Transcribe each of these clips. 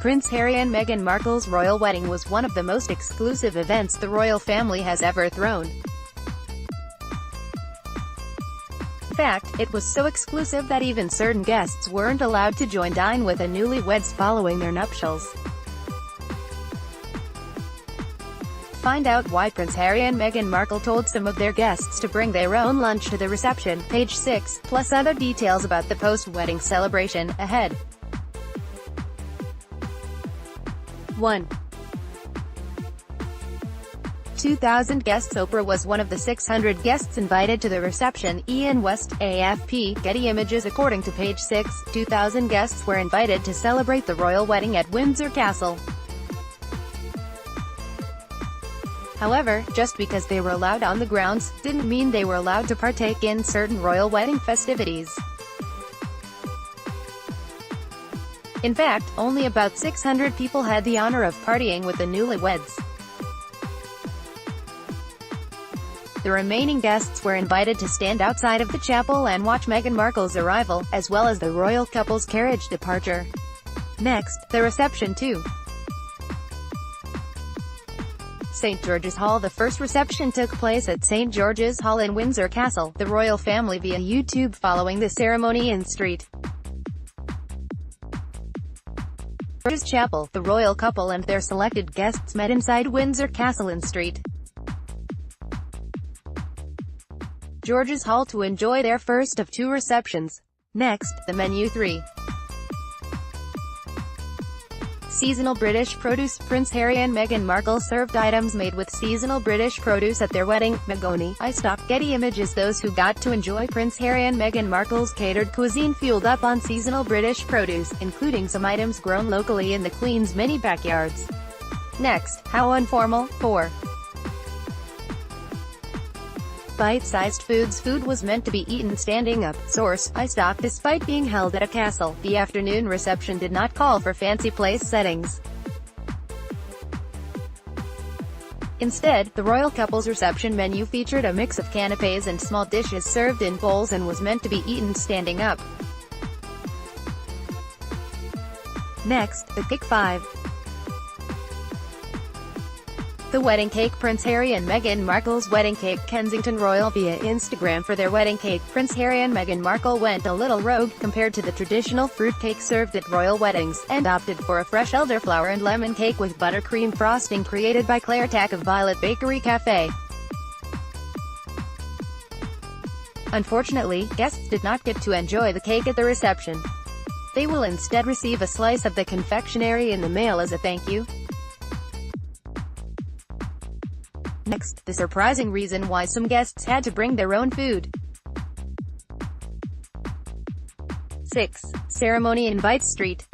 Prince Harry and Meghan Markle's royal wedding was one of the most exclusive events the royal family has ever thrown. In fact, it was so exclusive that even certain guests weren't allowed to join dine with the newlyweds following their nuptials. Find out why Prince Harry and Meghan Markle told some of their guests to bring their own lunch to the reception, page 6, plus other details about the post-wedding celebration, ahead. 1. 2,000 guests. Oprah was one of the 600 guests invited to the reception, Ian West, AFP, Getty Images. According to page 6, 2,000 guests were invited to celebrate the royal wedding at Windsor Castle. However, just because they were allowed on the grounds, didn't mean they were allowed to partake in certain royal wedding festivities. In fact, only about 600 people had the honor of partying with the newlyweds. The remaining guests were invited to stand outside of the chapel and watch Meghan Markle's arrival, as well as the royal couple's carriage departure. Next, the reception too. St. George's Hall. The first reception took place at St. George's Hall in Windsor Castle, the royal family via YouTube following the ceremony in St. George's Chapel. The royal couple and their selected guests met inside Windsor Castle in St. George's Hall to enjoy their first of two receptions. Next, the menu. 3. Seasonal British produce. Prince Harry and Meghan Markle served items made with seasonal British produce at their wedding. Mahogany, I stock. Getty Images. Those who got to enjoy Prince Harry and Meghan Markle's catered cuisine fueled up on seasonal British produce, including some items grown locally in the Queen's mini backyards. Next, how informal. 4. Bite-sized foods. Food was meant to be eaten standing up. Source, I stock. Despite being held at a castle, the afternoon reception did not call for fancy place settings. Instead, the royal couple's reception menu featured a mix of canapés and small dishes served in bowls and was meant to be eaten standing up. Next, the cake. 5. The wedding cake. Prince Harry and Meghan Markle's wedding cake. Kensington Royal via Instagram. For their wedding cake, Prince Harry and Meghan Markle went a little rogue, compared to the traditional fruit cake served at royal weddings, and opted for a fresh elderflower and lemon cake with buttercream frosting created by Claire Tack of Violet Bakery Cafe. Unfortunately, guests did not get to enjoy the cake at the reception. They will instead receive a slice of the confectionery in the mail as a thank you. Next, the surprising reason why some guests had to bring their own food. 6. Ceremony invites. St.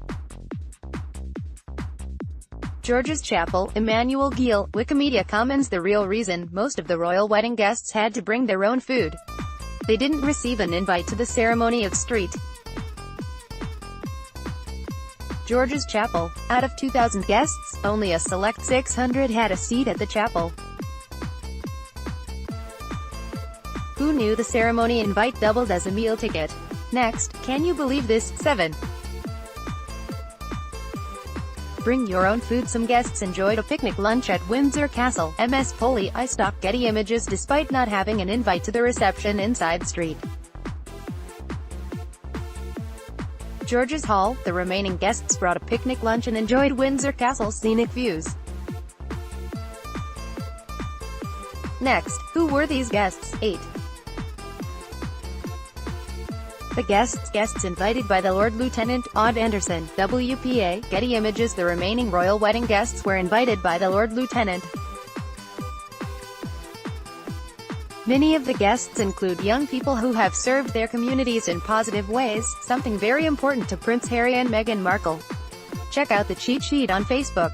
George's Chapel. Emmanuel Gill, Wikimedia Commons. The real reason most of the royal wedding guests had to bring their own food. They didn't receive an invite to the ceremony of St. George's Chapel. Out of 2,000 guests, only a select 600 had a seat at the chapel. Who knew the ceremony invite doubled as a meal ticket? Next, can you believe this? 7. Bring your own food. Some guests enjoyed a picnic lunch at Windsor Castle. MS Polly, I stock. Getty Images. Despite not having an invite to the reception inside St. George's Hall, the remaining guests brought a picnic lunch and enjoyed Windsor Castle's scenic views. Next, who were these guests? 8. The guests invited by the Lord Lieutenant, Aude Anderson, WPA, Getty Images. The remaining royal wedding guests were invited by the Lord Lieutenant. Many of the guests include young people who have served their communities in positive ways, something very important to Prince Harry and Meghan Markle. Check out the cheat sheet on Facebook.